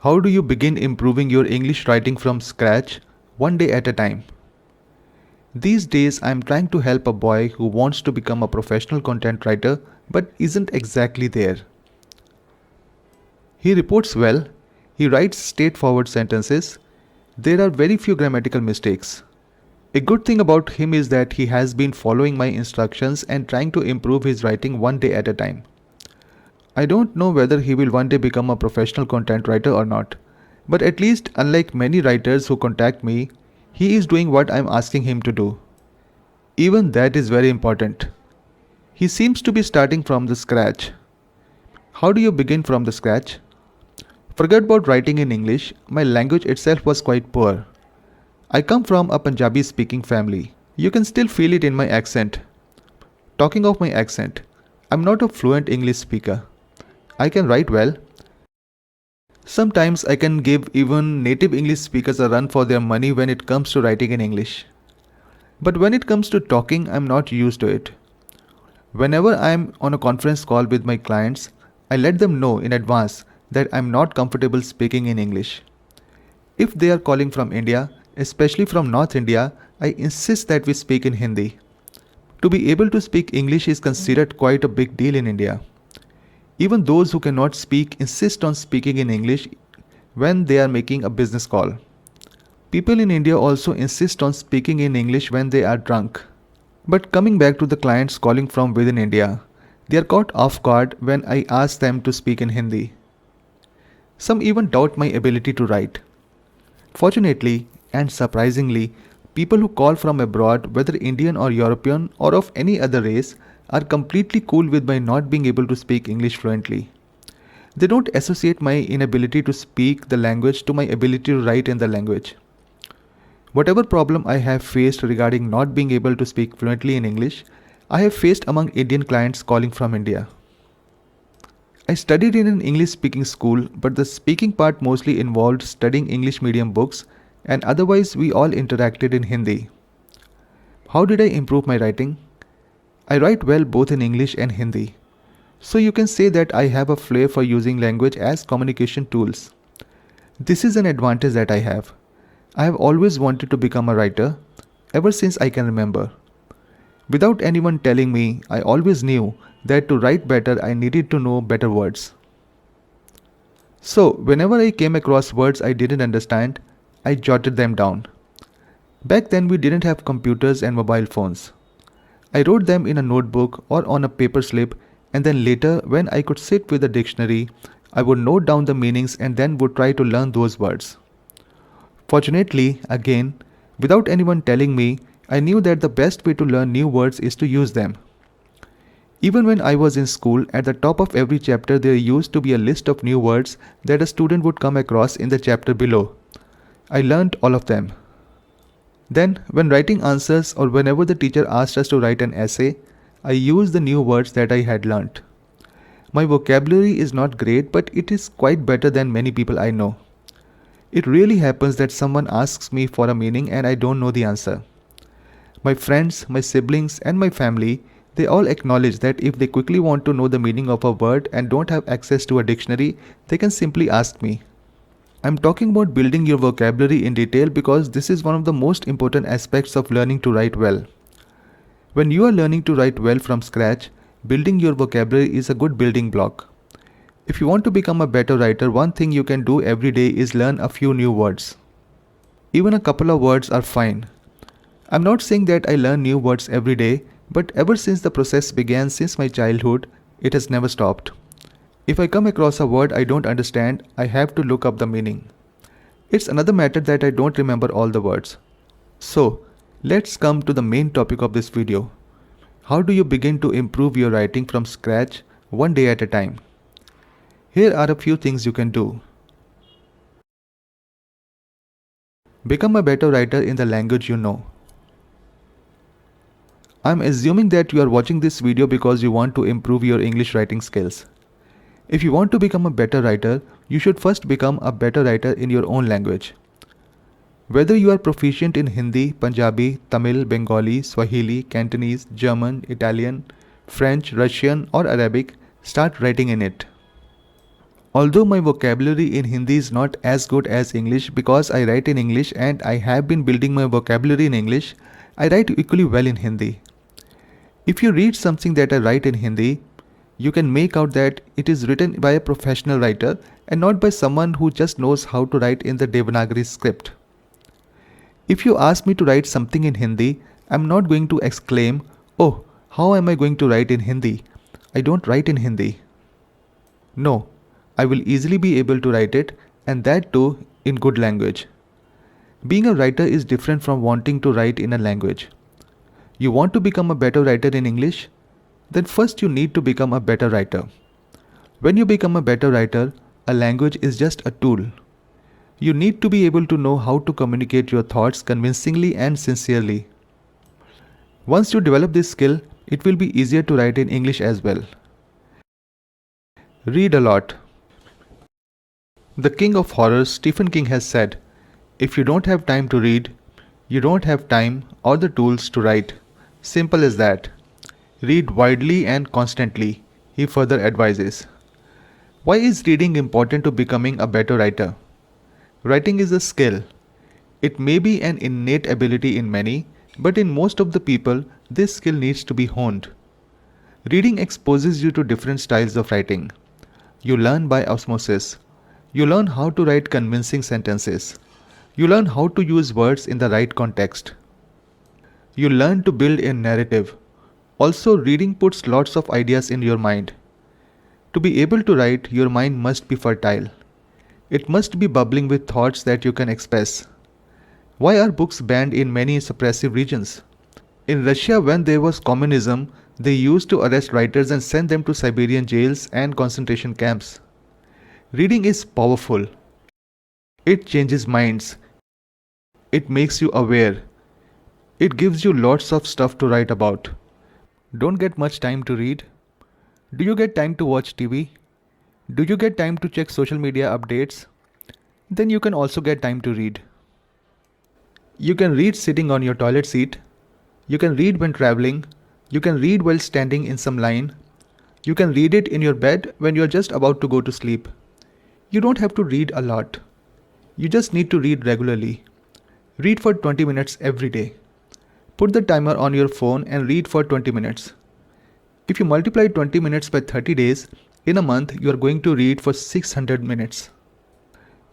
How do you begin improving your English writing from scratch, one day at a time? These days, I am trying to help a boy who wants to become a professional content writer but isn't exactly there. He reports well, he writes straightforward sentences, there are very few grammatical mistakes. A good thing about him is that he has been following my instructions and trying to improve his writing one day at a time. I don't know whether he will one day become a professional content writer or not, but at least, unlike many writers who contact me, he is doing what I'm asking him to do. Even that is very important. He seems to be starting from the scratch. How do you begin from the scratch? Forget about writing in English, my language itself was quite poor. I come from a Punjabi speaking family. You can still feel it in my accent. Talking of my accent, I'm not a fluent English speaker. I can write well. Sometimes I can give even native English speakers a run for their money when it comes to writing in English. But when it comes to talking, I'm not used to it. Whenever I'm on a conference call with my clients, I let them know in advance that I'm not comfortable speaking in English. If they are calling from India, especially from North India, I insist that we speak in Hindi. To be able to speak English is considered quite a big deal in India. Even those who cannot speak insist on speaking in English when they are making a business call. People in India also insist on speaking in English when they are drunk. But coming back to the clients calling from within India, they are caught off guard when I ask them to speak in Hindi. Some even doubt my ability to write. Fortunately and surprisingly, people who call from abroad, whether Indian or European or of any other race, are completely cool with my not being able to speak English fluently. They don't associate my inability to speak the language to my ability to write in the language. Whatever problem I have faced regarding not being able to speak fluently in English, I have faced among Indian clients calling from India. I studied in an English speaking school, but the speaking part mostly involved studying English medium books, and otherwise we all interacted in Hindi. How did I improve my writing? I write well both in English and Hindi. So you can say that I have a flair for using language as communication tools. This is an advantage that I have. I have always wanted to become a writer, ever since I can remember. Without anyone telling me, I always knew that to write better I needed to know better words. So whenever I came across words I didn't understand, I jotted them down. Back then we didn't have computers and mobile phones. I wrote them in a notebook or on a paper slip, and then later when I could sit with a dictionary, I would note down the meanings and then would try to learn those words. Fortunately, again, without anyone telling me, I knew that the best way to learn new words is to use them. Even when I was in school, at the top of every chapter there used to be a list of new words that a student would come across in the chapter below. I learned all of them. Then, when writing answers or whenever the teacher asked us to write an essay, I used the new words that I had learnt. My vocabulary is not great, but it is quite better than many people I know. It really happens that someone asks me for a meaning and I don't know the answer. My friends, my siblings, and my family, they all acknowledge that if they quickly want to know the meaning of a word and don't have access to a dictionary, they can simply ask me. I'm talking about building your vocabulary in detail because this is one of the most important aspects of learning to write well. When you are learning to write well from scratch, building your vocabulary is a good building block. If you want to become a better writer, one thing you can do every day is learn a few new words. Even a couple of words are fine. I'm not saying that I learn new words every day, but ever since the process began since my childhood, it has never stopped. If I come across a word I don't understand, I have to look up the meaning. It's another matter that I don't remember all the words. So, let's come to the main topic of this video. How do you begin to improve your writing from scratch, one day at a time? Here are a few things you can do. Become a better writer in the language you know. I'm assuming that you are watching this video because you want to improve your English writing skills. If you want to become a better writer, you should first become a better writer in your own language. Whether you are proficient in Hindi, Punjabi, Tamil, Bengali, Swahili, Cantonese, German, Italian, French, Russian or Arabic, start writing in it. Although my vocabulary in Hindi is not as good as English because I write in English and I have been building my vocabulary in English, I write equally well in Hindi. If you read something that I write in Hindi, you can make out that it is written by a professional writer and not by someone who just knows how to write in the Devanagari script. If you ask me to write something in Hindi, I'm not going to exclaim, "Oh, how am I going to write in Hindi? I don't write in Hindi." No, I will easily be able to write it, and that too in good language. Being a writer is different from wanting to write in a language. You want to become a better writer in English? Then first you need to become a better writer. When you become a better writer, a language is just a tool. You need to be able to know how to communicate your thoughts convincingly and sincerely. Once you develop this skill, it will be easier to write in English as well. Read a lot. The king of horrors, Stephen King, has said, "If you don't have time to read, you don't have time or the tools to write. Simple as that. Read widely and constantly," he further advises. Why is reading important to becoming a better writer? Writing is a skill. It may be an innate ability in many, but in most of the people, this skill needs to be honed. Reading exposes you to different styles of writing. You learn by osmosis. You learn how to write convincing sentences. You learn how to use words in the right context. You learn to build a narrative. Also, reading puts lots of ideas in your mind. To be able to write, your mind must be fertile. It must be bubbling with thoughts that you can express. Why are books banned in many suppressive regions? In Russia, when there was communism, they used to arrest writers and send them to Siberian jails and concentration camps. Reading is powerful. It changes minds. It makes you aware. It gives you lots of stuff to write about. Don't get much time to read? Do you get time to watch TV? Do you get time to check social media updates? Then you can also get time to read. You can read sitting on your toilet seat. You can read when traveling. You can read while standing in some line. You can read it in your bed when you're just about to go to sleep. You don't have to read a lot. You just need to read regularly. Read for 20 minutes every day. Put the timer on your phone and read for 20 minutes. If you multiply 20 minutes by 30 days, in a month you are going to read for 600 minutes.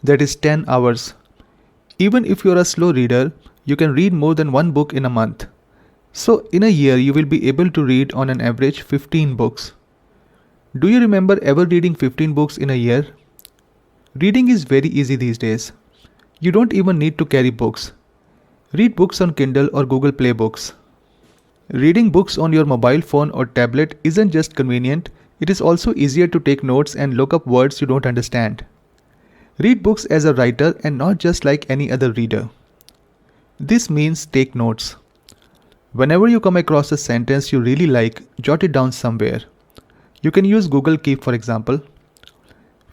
That is 10 hours. Even if you are a slow reader, you can read more than one book in a month. So in a year you will be able to read on an average 15 books. Do you remember ever reading 15 books in a year? Reading is very easy these days. You don't even need to carry books. Read books on Kindle or Google Play Books. Reading books on your mobile phone or tablet isn't just convenient, it is also easier to take notes and look up words you don't understand. Read books as a writer and not just like any other reader. This means take notes. Whenever you come across a sentence you really like, jot it down somewhere. You can use Google Keep for example.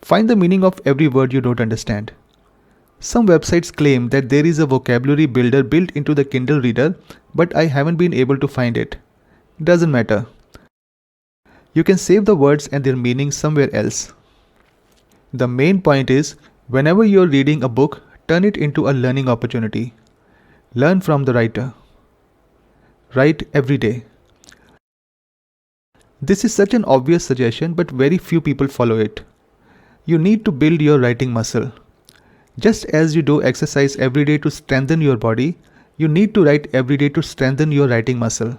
Find the meaning of every word you don't understand. Some websites claim that there is a vocabulary builder built into the Kindle reader, but I haven't been able to find it. Doesn't matter. You can save the words and their meaning somewhere else. The main point is, whenever you're reading a book, turn it into a learning opportunity. Learn from the writer. Write every day. This is such an obvious suggestion, but very few people follow it. You need to build your writing muscle. Just as you do exercise every day to strengthen your body, you need to write every day to strengthen your writing muscle.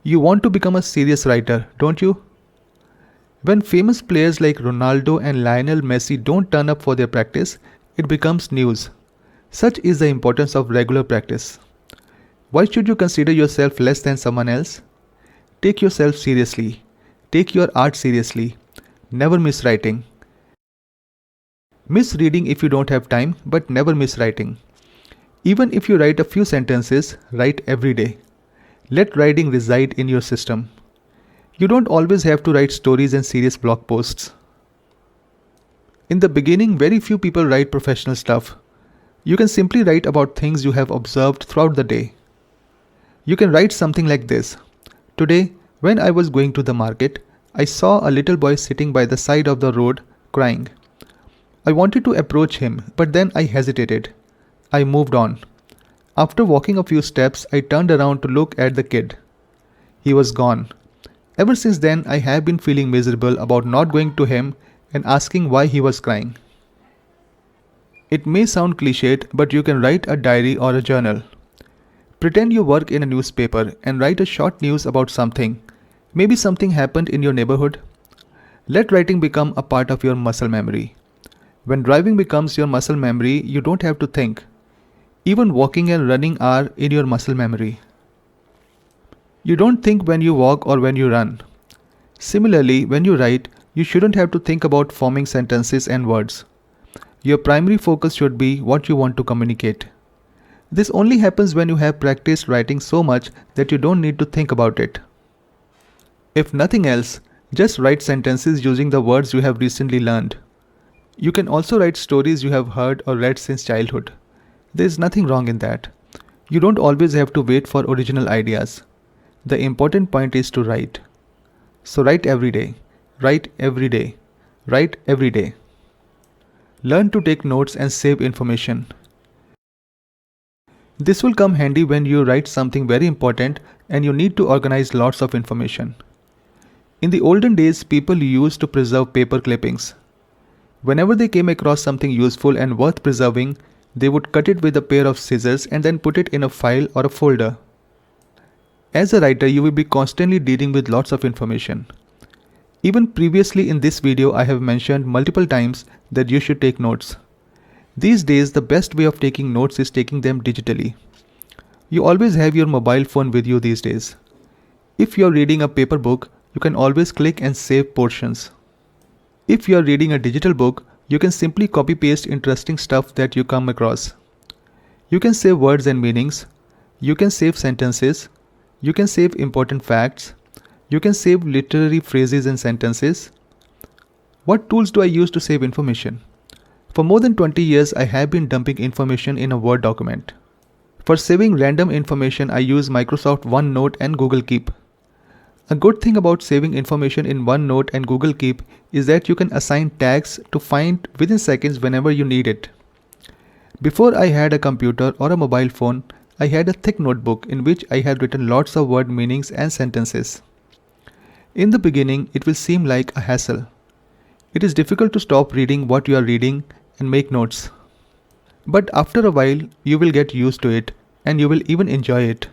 You want to become a serious writer, don't you? When famous players like Ronaldo and Lionel Messi don't turn up for their practice, it becomes news. Such is the importance of regular practice. Why should you consider yourself less than someone else? Take yourself seriously. Take your art seriously. Never miss writing. Miss reading if you don't have time, but never miss writing. Even if you write a few sentences, write every day. Let writing reside in your system. You don't always have to write stories and serious blog posts. In the beginning, very few people write professional stuff. You can simply write about things you have observed throughout the day. You can write something like this. Today, when I was going to the market, I saw a little boy sitting by the side of the road crying. I wanted to approach him, but then I hesitated. I moved on. After walking a few steps, I turned around to look at the kid. He was gone. Ever since then, I have been feeling miserable about not going to him and asking why he was crying. It may sound cliched, but you can write a diary or a journal. Pretend you work in a newspaper and write a short news about something. Maybe something happened in your neighborhood. Let writing become a part of your muscle memory. When driving becomes your muscle memory, you don't have to think. Even walking and running are in your muscle memory. You don't think when you walk or when you run. Similarly, when you write, you shouldn't have to think about forming sentences and words. Your primary focus should be what you want to communicate. This only happens when you have practiced writing so much that you don't need to think about it. If nothing else, just write sentences using the words you have recently learned. You can also write stories you have heard or read since childhood. There is nothing wrong in that. You don't always have to wait for original ideas. The important point is to write. So write every day. Write every day. Write every day. Learn to take notes and save information. This will come handy when you write something very important and you need to organize lots of information. In the olden days, people used to preserve paper clippings. Whenever they came across something useful and worth preserving, they would cut it with a pair of scissors and then put it in a file or a folder. As a writer, you will be constantly dealing with lots of information. Even previously in this video, I have mentioned multiple times that you should take notes. These days, the best way of taking notes is taking them digitally. You always have your mobile phone with you these days. If you are reading a paper book, you can always click and save portions. If you are reading a digital book, you can simply copy-paste interesting stuff that you come across. You can save words and meanings. You can save sentences. You can save important facts. You can save literary phrases and sentences. What tools do I use to save information? For more than 20 years, I have been dumping information in a Word document. For saving random information, I use Microsoft OneNote and Google Keep. A good thing about saving information in OneNote and Google Keep is that you can assign tags to find within seconds whenever you need it. Before I had a computer or a mobile phone, I had a thick notebook in which I had written lots of word meanings and sentences. In the beginning, it will seem like a hassle. It is difficult to stop reading what you are reading and make notes. But after a while, you will get used to it and you will even enjoy it.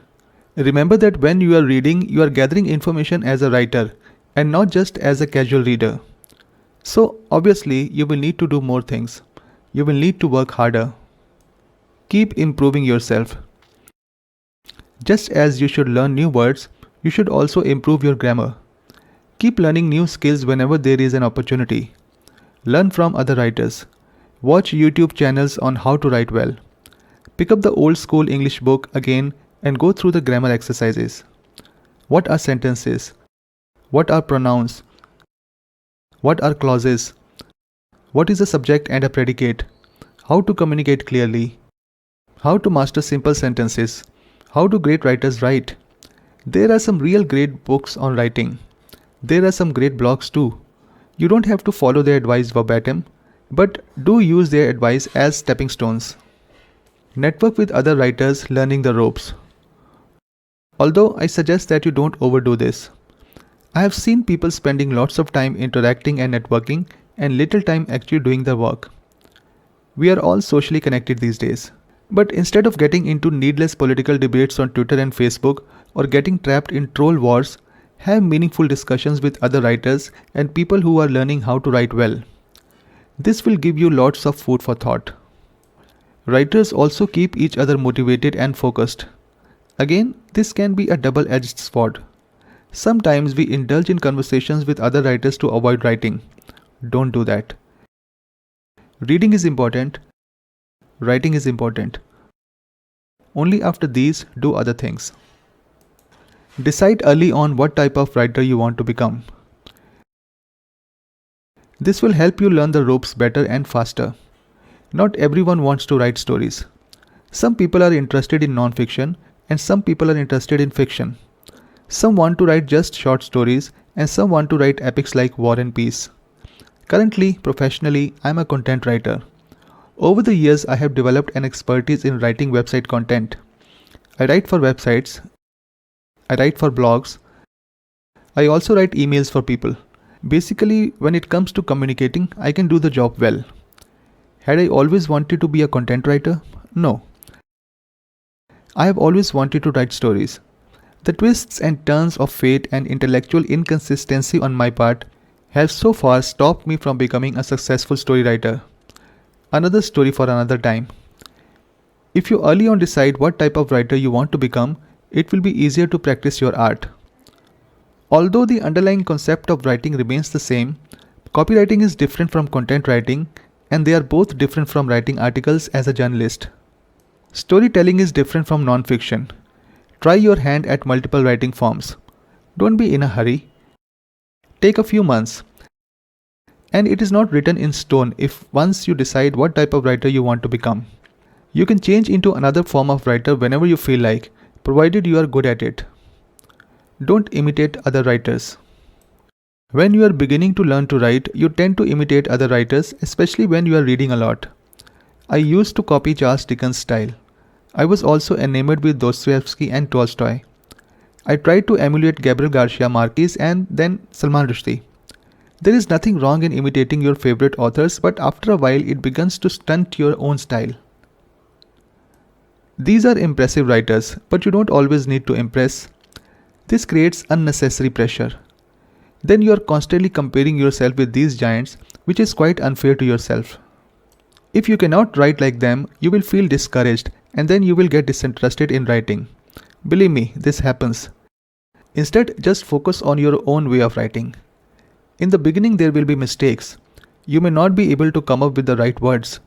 Remember that when you are reading, you are gathering information as a writer and not just as a casual reader. So obviously, you will need to do more things. You will need to work harder. Keep improving yourself. Just as you should learn new words, you should also improve your grammar. Keep learning new skills whenever there is an opportunity. Learn from other writers. Watch YouTube channels on how to write well. Pick up the old school English book again and go through the grammar exercises. What are sentences? What are pronouns? What are clauses? What is a subject and a predicate? How to communicate clearly? How to master simple sentences? How do great writers write? There are some real great books on writing. There are some great blogs too. You don't have to follow their advice verbatim, but do use their advice as stepping stones. Network with other writers learning the ropes. Although I suggest that you don't overdo this. I have seen people spending lots of time interacting and networking and little time actually doing the work. We are all socially connected these days. But instead of getting into needless political debates on Twitter and Facebook or getting trapped in troll wars, have meaningful discussions with other writers and people who are learning how to write well. This will give you lots of food for thought. Writers also keep each other motivated and focused. Again, this can be a double-edged sword. Sometimes we indulge in conversations with other writers to avoid writing. Don't do that. Reading is important. Writing is important. Only after these, do other things. Decide early on what type of writer you want to become. This will help you learn the ropes better and faster. Not everyone wants to write stories. Some people are interested in non-fiction and some people are interested in fiction. Some want to write just short stories and some want to write epics like War and Peace. Currently, professionally, I'm a content writer. Over the years, I have developed an expertise in writing website content. I write for websites, I write for blogs, I also write emails for people. Basically, when it comes to communicating, I can do the job well. Had I always wanted to be a content writer? No. I have always wanted to write stories. The twists and turns of fate and intellectual inconsistency on my part have so far stopped me from becoming a successful story writer. Another story for another time. If you early on decide what type of writer you want to become, it will be easier to practice your art. Although the underlying concept of writing remains the same, copywriting is different from content writing, and they are both different from writing articles as a journalist. Storytelling is different from non-fiction. Try your hand at multiple writing forms. Don't be in a hurry. Take a few months. And it is not written in stone if once you decide what type of writer you want to become. You can change into another form of writer whenever you feel like, provided you are good at it. Don't imitate other writers. When you are beginning to learn to write, you tend to imitate other writers, especially when you are reading a lot. I used to copy Charles Dickens' style. I was also enamored with Dostoevsky and Tolstoy. I tried to emulate Gabriel Garcia Marquez and then Salman Rushdie. There is nothing wrong in imitating your favorite authors, but after a while it begins to stunt your own style. These are impressive writers, but you don't always need to impress. This creates unnecessary pressure. Then you are constantly comparing yourself with these giants, which is quite unfair to yourself. If you cannot write like them, you will feel discouraged and then you will get disinterested in writing. Believe me, this happens. Instead, just focus on your own way of writing. In the beginning, there will be mistakes. You may not be able to come up with the right words.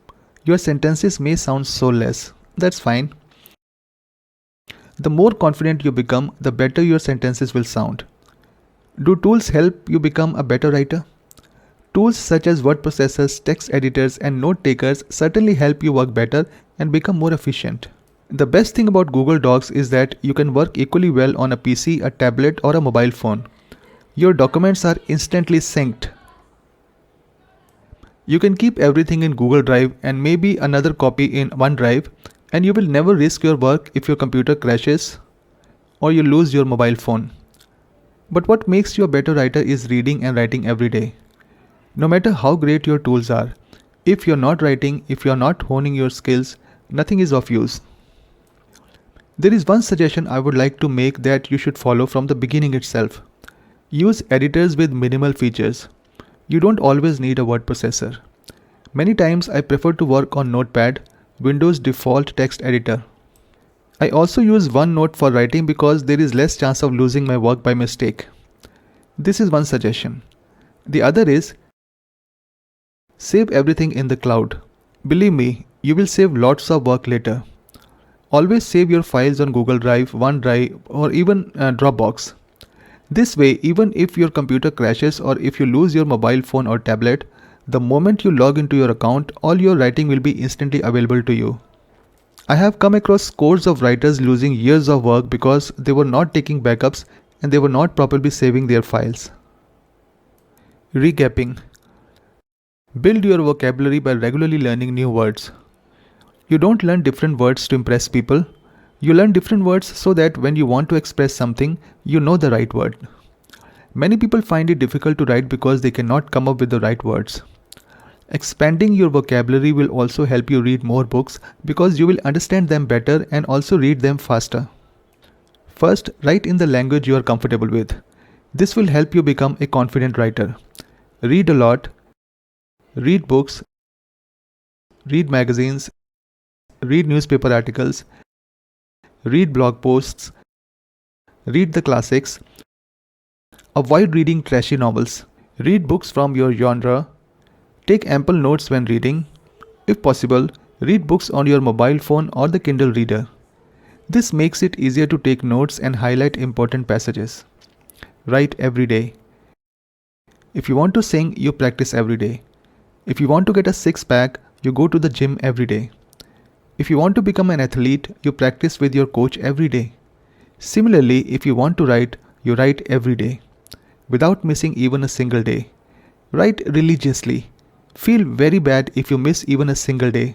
Your sentences may sound soulless. That's fine. The more confident you become, the better your sentences will sound. Do tools help you become a better writer? Tools such as word processors, text editors, and note takers certainly help you work better and become more efficient. The best thing about Google Docs is that you can work equally well on a PC, a tablet, or a mobile phone. Your documents are instantly synced. You can keep everything in Google Drive and maybe another copy in OneDrive, and you will never risk your work if your computer crashes or you lose your mobile phone. But what makes you a better writer is reading and writing every day. No matter how great your tools are, if you're not writing, if you're not honing your skills, nothing is of use. There is one suggestion I would like to make that you should follow from the beginning itself. Use editors with minimal features. You don't always need a word processor. Many times I prefer to work on Notepad, Windows default text editor. I also use OneNote for writing because there is less chance of losing my work by mistake. This is one suggestion. The other is save everything in the cloud. Believe me, you will save lots of work later. Always save your files on Google Drive, OneDrive, or even Dropbox. This way, even if your computer crashes or if you lose your mobile phone or tablet, the moment you log into your account, all your writing will be instantly available to you. I have come across scores of writers losing years of work because they were not taking backups and they were not properly saving their files. Recapping. Build your vocabulary by regularly learning new words. You don't learn different words to impress people. You learn different words so that when you want to express something, you know the right word. Many people find it difficult to write because they cannot come up with the right words. Expanding your vocabulary will also help you read more books because you will understand them better and also read them faster. First, write in the language you are comfortable with. This will help you become a confident writer. Read a lot. Read books. Read magazines. Read newspaper articles. Read blog posts. Read the classics. Avoid reading trashy novels. Read books from your genre. Take ample notes when reading. If possible, read books on your mobile phone or the Kindle reader. This makes it easier to take notes and highlight important passages. Write every day. If you want to sing, you practice every day. If you want to get a six-pack, you go to the gym every day. If you want to become an athlete, you practice with your coach every day. Similarly, if you want to write, you write every day, without missing even a single day. Write religiously. Feel very bad if you miss even a single day.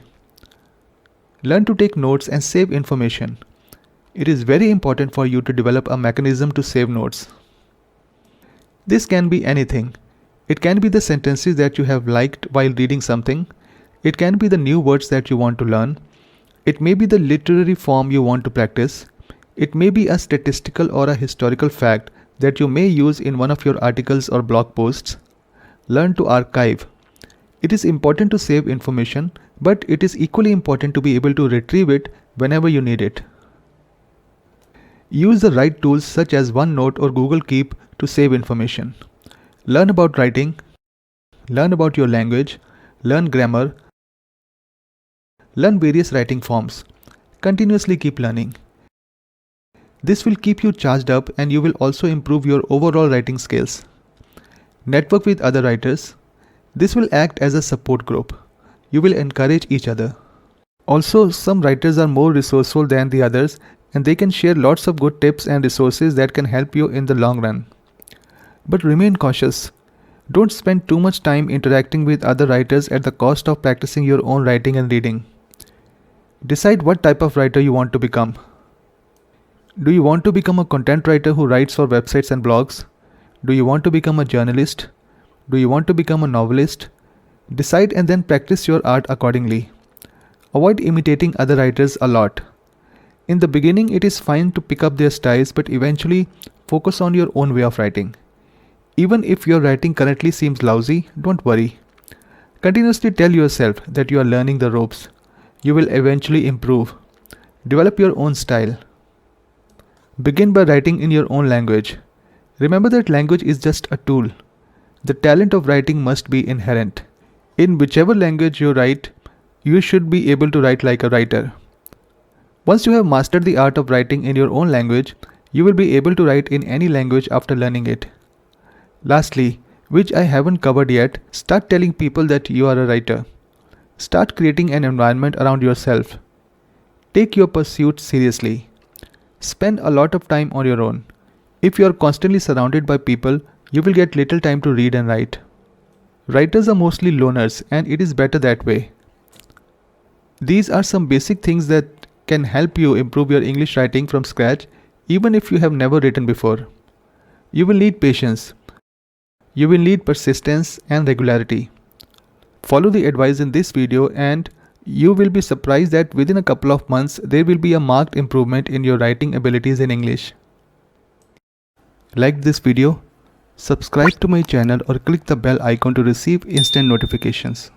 Learn to take notes and save information. It is very important for you to develop a mechanism to save notes. This can be anything. It can be the sentences that you have liked while reading something. It can be the new words that you want to learn. It may be the literary form you want to practice. It may be a statistical or a historical fact that you may use in one of your articles or blog posts. Learn to archive. It is important to save information, but it is equally important to be able to retrieve it whenever you need it. Use the right tools such as OneNote or Google Keep to save information. Learn about writing. Learn about your language. Learn grammar. Learn various writing forms. Continuously keep learning. This will keep you charged up and you will also improve your overall writing skills. Network with other writers. This will act as a support group. You will encourage each other. Also, some writers are more resourceful than the others and they can share lots of good tips and resources that can help you in the long run. But remain cautious. Don't spend too much time interacting with other writers at the cost of practicing your own writing and reading. Decide what type of writer you want to become. Do you want to become a content writer who writes for websites and blogs? Do you want to become a journalist? Do you want to become a novelist? Decide and then practice your art accordingly. Avoid imitating other writers a lot. In the beginning, it is fine to pick up their styles, but eventually focus on your own way of writing. Even if your writing currently seems lousy, don't worry. Continuously tell yourself that you are learning the ropes. You will eventually improve. Develop your own style. Begin by writing in your own language. Remember that language is just a tool. The talent of writing must be inherent. In whichever language you write, you should be able to write like a writer. Once you have mastered the art of writing in your own language, you will be able to write in any language after learning it. Lastly, which I haven't covered yet, start telling people that you are a writer. Start creating an environment around yourself. Take your pursuit seriously. Spend a lot of time on your own. If you are constantly surrounded by people, you will get little time to read and write. Writers are mostly loners and it is better that way. These are some basic things that can help you improve your English writing from scratch even if you have never written before. You will need patience. You will need persistence and regularity. Follow the advice in this video and you will be surprised that within a couple of months there will be a marked improvement in your writing abilities in English. Like this video, subscribe to my channel or click the bell icon to receive instant notifications.